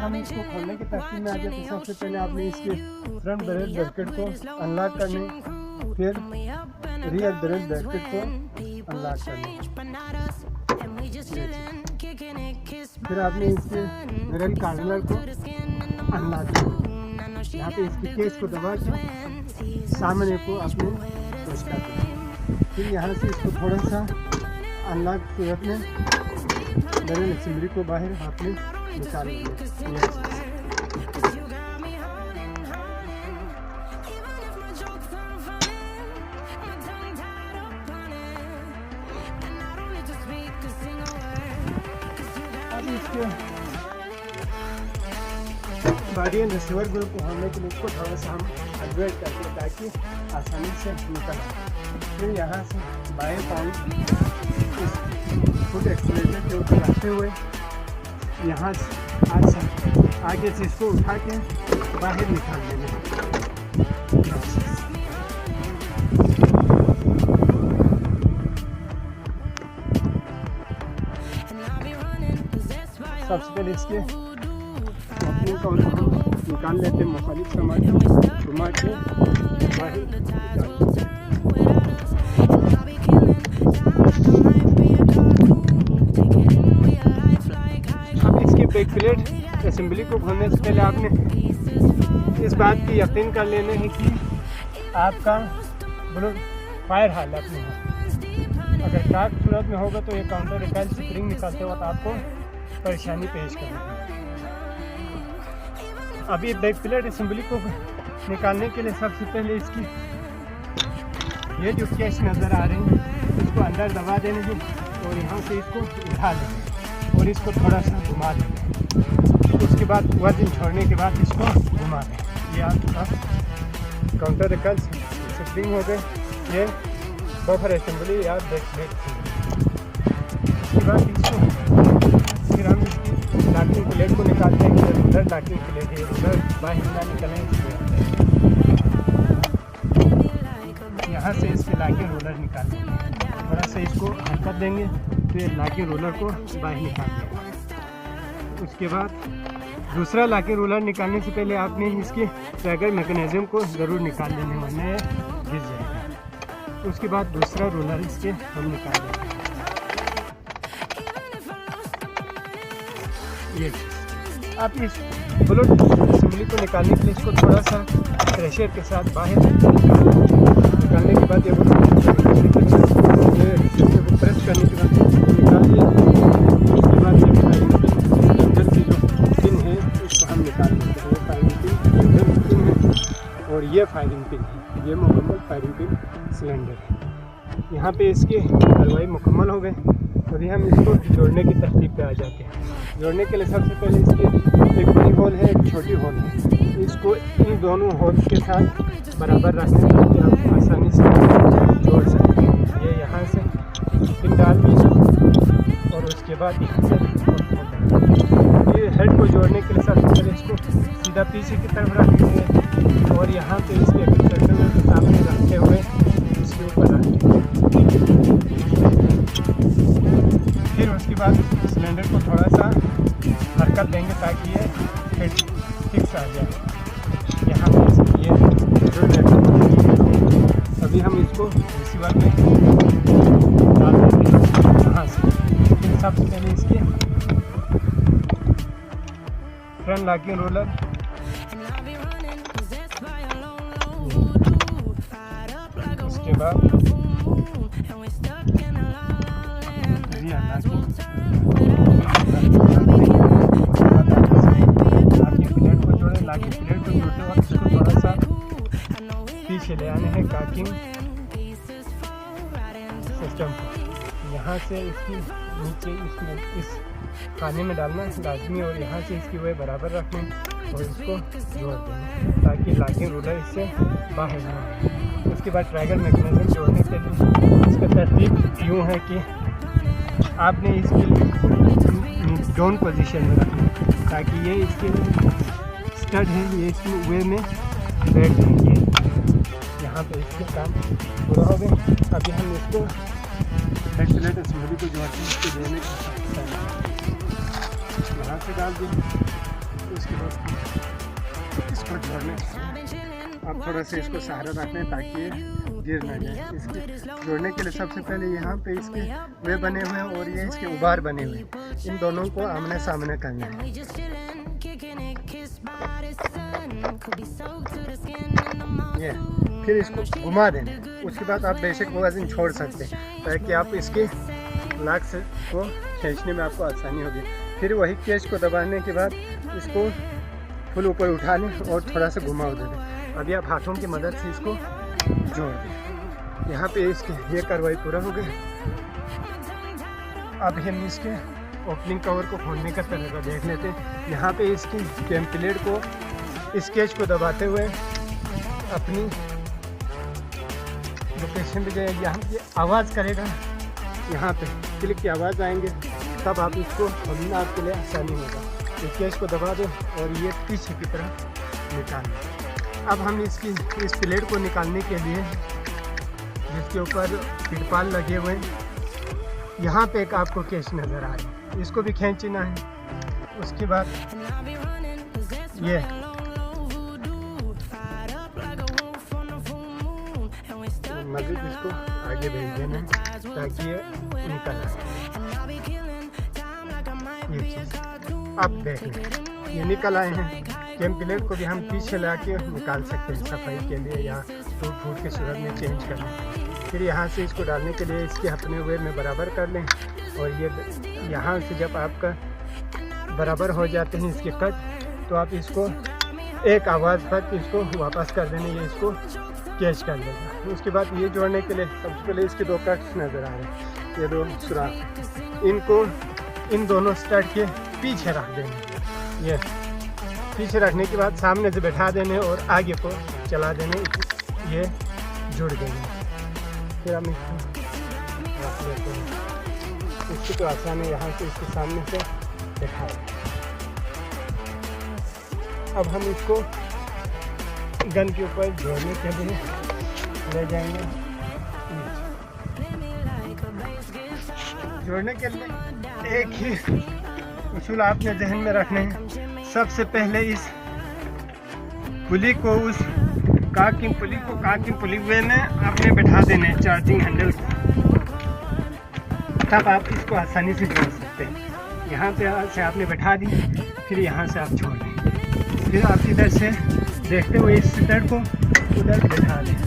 हम इसको खोलने की तरतीब में आ जाते हैं। सबसे पहले आपने इसके फ्रंट ब्रेक ब्रैकेट को अनलॉक करने, फिर रियर ब्रेक ब्रैकेट को अनलॉक करने, फिर आपने इसके मिरर कार्नर को अनलॉक करना। यहाँ पे इसके केस को दबा के सामने को आपने पुश कर देना। फिर यहाँ से इसको थोड़ा सा अनलॉक सूरत में मिरर असेंबली को बाहर आपने निकाल लिया। अब इसके बॉडी एंड रिसीवर ग्रुप को होने के लिए इसको थोड़ा सा हम एडजस्ट करके ताकि आसानी से निकल आए। फिर यहाँ से बाएं पाँव इस फुट एक्सीलरेटर के ऊपर रखते हुए यहाँ से आगे से इसको उठा के बाहर निकाल देंगे। सबसे पहले इसके ओपनिंग का निकाल लेते हैं, मुखालिफ सामान घुमा के बाहर अब इसकी बैक प्लेट असेंबली को खोलने से पहले आपने इस बात की यकीन कर लेना है कि आपका ब्लूड फायर हालत में है। अगर टाक सूरत में होगा तो ये काउंटर रिकॉइल स्प्रिंग निकालते वक्त आपको परेशानी पेश करेगी। अभी बैक प्लेट असेंबली को निकालने के लिए सबसे पहले इसकी ये जो कैश नज़र आ रही है इसको अंदर दबा देने हैं और यहाँ से इसको उठा लेंगे और इसको थोड़ा सा घुमा देंगे। उसके बाद वजन छोड़ने के बाद इसको घुमा दें। ये आपका काउंटर रिकॉइल स्प्रिंग हो गए, ये बफर असेंबली या बैक प्लेट। उसके बाद इसको फिर हम इसकी लॉकिंग प्लेट को निकालते हैं। रूलर लॉकिंग प्लेट है, रूलर बाहर ना निकलें। यहाँ से इसके लॉकिंग रोलर निकाल देंगे, थोड़ा सा इसको हरकत देंगे तो ये लॉकिंग रोलर को बाहर निकाल देंगे। उसके बाद दूसरा लॉकिंग रोलर निकालने से पहले आपने इसके ट्रैगर मैकेनिज्म को ज़रूर निकाल लेने, वरना ये गिर जाएगा। उसके बाद दूसरा रोलर इसके हम निकाल देंगे। ये आप इस ब्लूड असेंबली को निकालने के लिए इसको थोड़ा सा प्रेशर के साथ बाहर निकालने के बाद ये प्रेस करने के बाद निकाल दिया। उसके बाद ये अंदर की जो पिन है इसको हम निकाल देते हैं। ये फायरिंग पिन है और ये फायरिंग पिन है, ये मुकम्मल फायरिंग पिन सिलेंडर है। यहाँ पे इसकी हलवाई मुकम्मल हो गए और ये हम इसको जोड़ने की तरतीब पे आ जाते हैं। जोड़ने के लिए सबसे पहले इसके एक बड़ी होल है, एक छोटी होल है। इसको इन दोनों होल के साथ बराबर रखने ताकि आप आसानी से जोड़ सकते हैं। ये यहाँ से पिन डाल दीजिए और उसके बाद यहाँ से ये हेड को जोड़ने के लिए सबसे पहले इसको सीधा पीछे की तरफ रखेंगे और यहाँ पे इसके एक्सीलरेटर के सामने रखते हुए इसके ऊपर रखेंगे। फिर उसके बाद सिलेंडर को थोड़ा सा हरकत देंगे ताकि ये फिक्स आ जाए। यहाँ पे ये अभी हम इसको रिसीवर में डाल देंगे यहाँ से। फिर सबसे पहले इसके फ्रंट लॉकिंग रोलर उसके बाद रियर लॉकिंग प्लेट को जोड़े। लॉकिंग प्लेट को जोड़ते वक्त इसको थोड़ा सा पीछे ले आने हैं काकिंग सिस्टम को। यहाँ से इसकी नीचे इसमें इस खाने में डालना लाजमी और यहाँ से इसकी वे बराबर रखना और इसको जोड़ देना ताकि लॉकिंग रोलर इससे बाहर ना आए। उसके बाद ट्रैगर मैकेनिज्म जोड़ने के लिए इसका तरतीब यूँ है कि आपने इसकी डाउन पोजीशन में रखना ताकि ये इसके स्टड है, ये इसकी वे में बैठ जाएंगे। यहाँ पे इसके काम पूरा हो गए। अभी हम इसको एक्सीलरेटर असेंबली को जोड़ते हैं। इसको जोड़ने यहाँ से डाल दें। जोड़ने। आप थोड़ा सा इसको सहारा रखना है ताकि ये गिर ना जाए। इसके जोड़ने के लिए सबसे पहले यहाँ पे इसके वे बने हुए हैं और ये इसके उबार बने हुए हैं, इन दोनों को आमने सामने करना है। ये फिर इसको घुमा देना। उसके बाद आप बेशक वजन छोड़ सकते हैं ताकि आप इसके लाक से को खींचने में आपको आसानी होगी। फिर वही केज को दबाने के बाद इसको फुल ऊपर उठा लें और थोड़ा सा घुमाव दे दें। अभी आप हाथों की मदद से इसको जोड़ दें। यहाँ पे इसके ये कार्रवाई पूरा हो गया। अब हम इसके ओपनिंग कवर को खोलने का तरीका देख लेते हैं। यहाँ पे इसकी टेम्पलेट को स्केच को दबाते हुए अपनी लोकेशन पे जाएगी। यहाँ ये आवाज़ करेगा, यहाँ पे क्लिक की आवाज़ आएंगे, तब आप इसको खोलना आपके लिए आसानी होगा। स्केच को दबा दें और ये पीछे की तरफ निकाल दें। अब हम इस प्लेट को निकालने के लिए जिसके ऊपर तिरपाल लगे हुए हैं, यहाँ पे एक आपको केस नज़र आ रहा है, इसको भी खींचना है। उसके बाद ये मज़ीद इसको आगे भेज देना है ताकि ये निकल आए। ये चीज़ अब देख लें, ये निकल आए हैं। टेम्पलेट को भी हम पीछे ला के निकाल सकते हैं सफाई के लिए या टूट फूट के सूरत में चेंज करने। फिर यहाँ से इसको डालने के लिए इसके अपने वे में बराबर कर लें और ये यहाँ से जब आपका बराबर हो जाते हैं इसके कट, तो आप इसको एक आवाज़ पर इसको वापस कर देने, ये इसको कैच कर लेगा। उसके बाद ये जोड़ने के लिए सबसे पहले इसके दो कट्स नज़र आ रहे हैं, ये दो सुराख, इनको इन दोनों स्टड के पीछे रख देंगे। ये पीछे रखने के बाद सामने से बैठा देने और आगे को चला देने, ये जुड़ देंगे। फिर हम इसको रख लेते हैं। इसकी तो आसान है, यहाँ से इसके सामने से बैठा। अब हम इसको गन के ऊपर जोड़ने के लिए ले जाएंगे। जोड़ने के लिए एक ही उसूल आपने जहन में रखने हैं। सबसे पहले इस पुली को उस काकिंग पुली वे में आपने बैठा देना है, चार्जिंग हैंडल को, तब आप इसको आसानी से जोड़ सकते हैं। यहाँ पे से आपने बैठा दी, फिर यहाँ से आप छोड़ दें, फिर आप इधर से देखते हुए इस स्टड को उधर बैठा दें।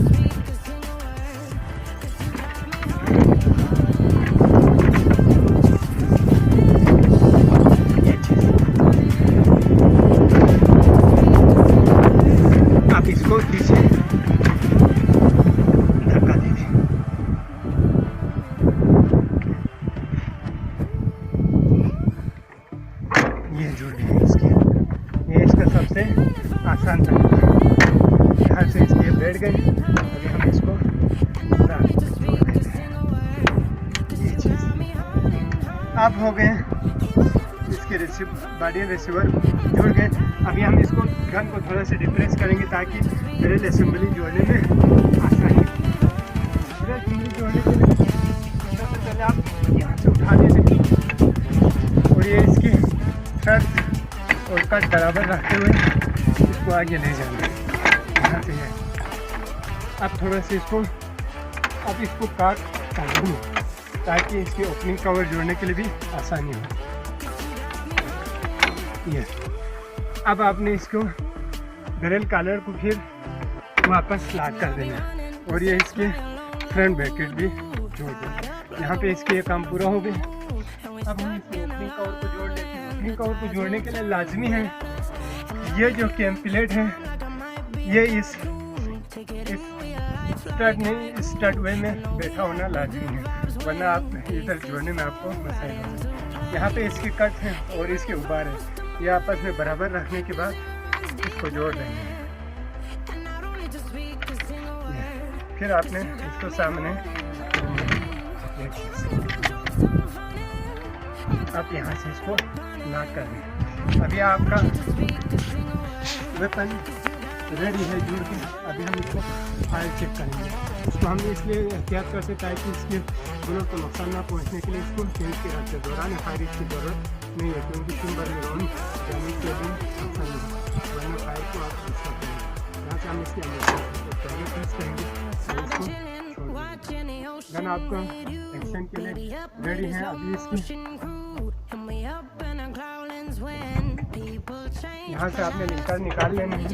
आप इसको पीछे धक्का दे दें। ये जुड़ गए इसके, ये इसका सबसे आसान तरीका। यहाँ से इसके बैठ गए। अभी हम इसको पूरा जोड़ देते हैं। ये चीज़ अब हो गए, इसके बॉडी रिसीवर जुड़ गए। अभी हम इसको गन को थोड़ा सा डिप्रेस करेंगे ताकि ड्रिल असेंबली जोड़ने में आसानी हो। ड्रिल असेंबली जोड़ने के लिए सबसे पहले आप यहाँ से उठा देते और ये इसकी थ्रेड और कट बराबर रखते हुए इसको आगे ले जाएंगे। यहाँ से है, अब थोड़ा सा इसको काट कर ताकि इसकी ओपनिंग कवर जोड़ने के लिए भी आसानी हो। ये अब आपने इसको ग्रिल कलर को फिर वापस लॉक कर देना और ये इसके फ्रंट ब्रैकेट भी जोड़ दें। यहाँ पे इसके काम पूरा हो गया। अब हम इसके ओपनिंग कवर को जोड़ लेते हैं। ओपनिंग कवर को जोड़ने के लिए लाजमी है ये जो टेम्पलेट है ये इस स्टड वे में बैठा होना लाजमी है, वरना आप इधर जोड़ने में आपको मसाइल हो सकते हैं। यहाँ पे इसके कट हैं और इसके उबार है, ये आपस में बराबर रखने के बाद इसको जोड़ देंगे। फिर आपने इसको सामने आप यहाँ से इसको लॉक कर दें। अभी आपका वेपन रेडी है जुड़ के। अभी हम इसको फायर चेक करेंगे। इसको हम इसलिए एहतियात करते ताकि इसके बुलेट को नुकसान ना पहुँचने के लिए इसको चेंज के रखते दौरान फायर की जरूरत नहीं है, क्योंकि 3 बार में राउंड डैमेज के भी नुकसान नहीं है, वरना फायर को आप इसके अंदर पहले प्रेस करेंगे और इसको छोड़ देंगे। गन आपका एक्शन के लिए रेडी है। अभी इसकी यहाँ से आपने लिंकर निकाल लेना है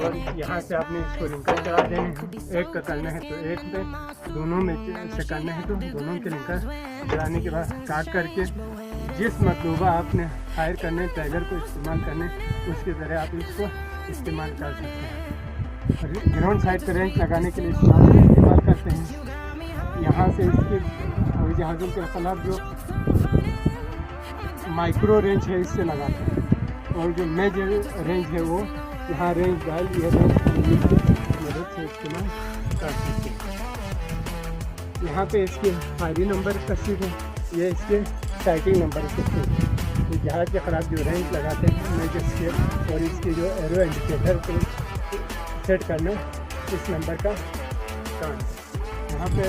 और यहाँ से आपने इसको लिंकर चढ़ा देने हैं। एक का करना है तो एक पे, दोनों में से करना है तो दोनों के लिंकर चढ़ाने के बाद काट करके जिस मतलूबा आपने फायर करने ट्रैगर को इस्तेमाल करने उसकी तरह आप इसको इस्तेमाल कर सकते हैं। ग्राउंड साइड पर रेंज लगाने के लिए इस्तेमाल करते हैं। यहाँ से इसके हवाई जहाज़ों के खिलाफ जो माइक्रो रेंज है इससे लगाते हैं और जो मेजर रेंज है वो यहाँ रेंज डायल या रेंज की मदद से इस्तेमाल कर सकते हैं। यहाँ पे इसके फायरिंग नंबर कसीद है, ये इसके साइटिंग नंबर कसीद है। ये जहाज़ के खिलाफ जो रेंज लगाते हैं मेजर स्केल और इसके जो एरो इंडिकेटर को सेट करना इस नंबर का काम है। यहाँ पे